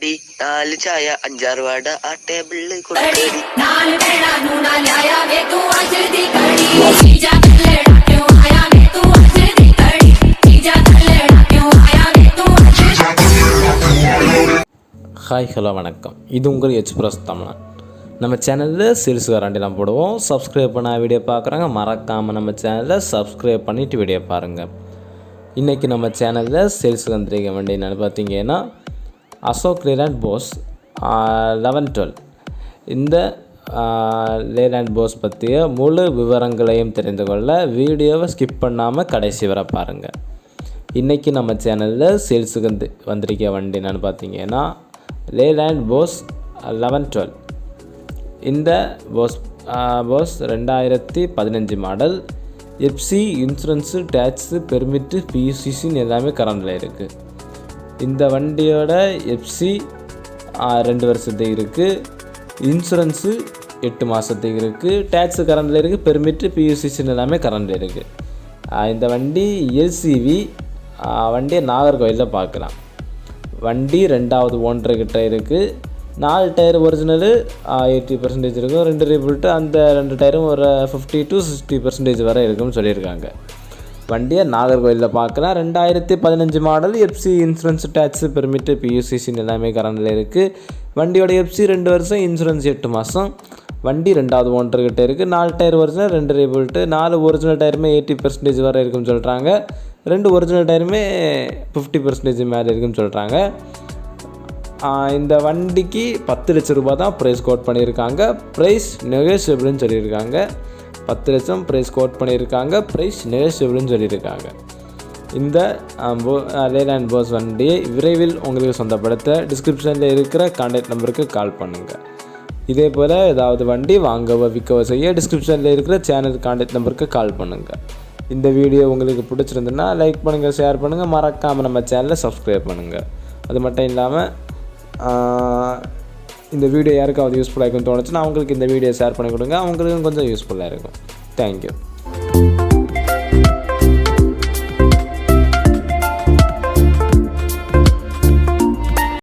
കടി 4 ചായ 5-6 വട ആ ടേബിളിൽ കൊടുക്കടി ஹாய் ஹலோ வணக்கம். இது உங்கள் எக்ஸ்பிரஸ் தமிழன். நம்ம சேனலில் சேல்ஸ் வாரண்டிலாம் போடுவோம். சப்ஸ்கிரைப் பண்ண வீடியோ பார்க்குறாங்க மறக்காமல் நம்ம சேனலில் சப்ஸ்கிரைப் பண்ணிவிட்டு வீடியோ பாருங்கள். இன்றைக்கி நம்ம சேனலில் சேல்ஸ் வந்திருக்க வண்டி என்னென்னு பார்த்தீங்கன்னா அசோக் லேலாண்ட் போஸ் 1112. இந்த லேலாண்ட் போஸ் பற்றிய முழு விவரங்களையும் தெரிந்து கொள்ள வீடியோவை ஸ்கிப் பண்ணாமல் கடைசி வரை பாருங்கள். இன்றைக்கி நம்ம சேனலில் சேல்ஸுக்கு வந்திருக்க வண்டி என்னென்னு பார்த்தீங்கன்னா லேலாண்ட் போஸ் 1112. இந்த Boss 2015 model. FC, insurance, tax, permit, பியூசிசின்னு எல்லாமே கரண்டில் இருக்குது. இந்த வண்டியோட எஃப்சி 2 வருஷத்துக்கு இருக்குது, இன்சூரன்ஸு 8 மாதத்துக்கு இருக்குது, டேக்ஸு கரண்டில் இருக்குது, பெர்மிட்டு, பியூசிசின்னு எல்லாமே கரண்டில் இருக்குது. இந்த வண்டி எல்சிவி வண்டியை நாகர்கோவிலில் பார்க்கலாம். வண்டி 2வது ஓனர்கிட்ட இருக்குது. 4 டயர் ஒரிஜினலு 80% இருக்கும். 2 ரீபில்ட்டு, அந்த 2 டயரும் ஒரு 50 to 60% வரை இருக்குன்னு சொல்லியிருக்காங்க. வண்டியை நாகர்கோவிலில் பார்க்கலாம். 2015 model. FC, insurance, tax, permit, பியூசிசின்னு எல்லாமே கரண்டில் இருக்குது. வண்டியோட எஃப்சி 2 வருஷம், இன்சூரன்ஸ் 8 மாதம். வண்டி 2வது ஓனர்கிட்ட இருக்குது. 4 டயர் ஒரிஜினல், 2 ரீபில்ட்டு, 4 ஒரிஜினல் டயருமே 80% வரை இருக்குன்னு சொல்கிறாங்க. 2 ஒரிஜினல் டயருமே 50% மேலே இருக்குன்னு சொல்கிறாங்க. இந்த வண்டிக்கு 10 லட்சம் ரூபா தான் ப்ரைஸ் கோட் பண்ணியிருக்காங்க. ப்ரைஸ் நெகோஷியபிள்னு சொல்லியிருக்காங்க. 10 லட்சம் ப்ரைஸ் கோட் பண்ணியிருக்காங்க. ப்ரைஸ் நெகோஷியபிள்னு சொல்லியிருக்காங்க. இந்த லேலாண்ட் போஸ் வண்டியை விரைவில் உங்களுக்கு சொந்தப்படுத்த டிஸ்கிரிப்ஷனில் இருக்கிற கான்டாக்ட் நம்பருக்கு கால் பண்ணுங்கள். இதே போல் ஏதாவது வண்டி வாங்கவோ விற்கவோ செய்ய டிஸ்கிரிப்ஷனில் இருக்கிற சேனல் கான்டாக்ட் நம்பருக்கு கால் பண்ணுங்கள். இந்த வீடியோ உங்களுக்கு பிடிச்சிருந்துன்னா லைக் பண்ணுங்கள், ஷேர் பண்ணுங்கள், மறக்காமல் நம்ம சேனலை சப்ஸ்கிரைப் பண்ணுங்கள். அது மட்டும் இல்லாமல் இந்த வீடியோ யாருக்காவது யூஸ்ஃபுல்லாக இருக்குன்னு தோணுச்சுன்னா அவங்களுக்கு இந்த வீடியோ ஷேர் பண்ணி கொடுங்க. அவங்களுக்கும் கொஞ்சம் யூஸ்ஃபுல்லாக இருக்கும். தேங்க்யூ.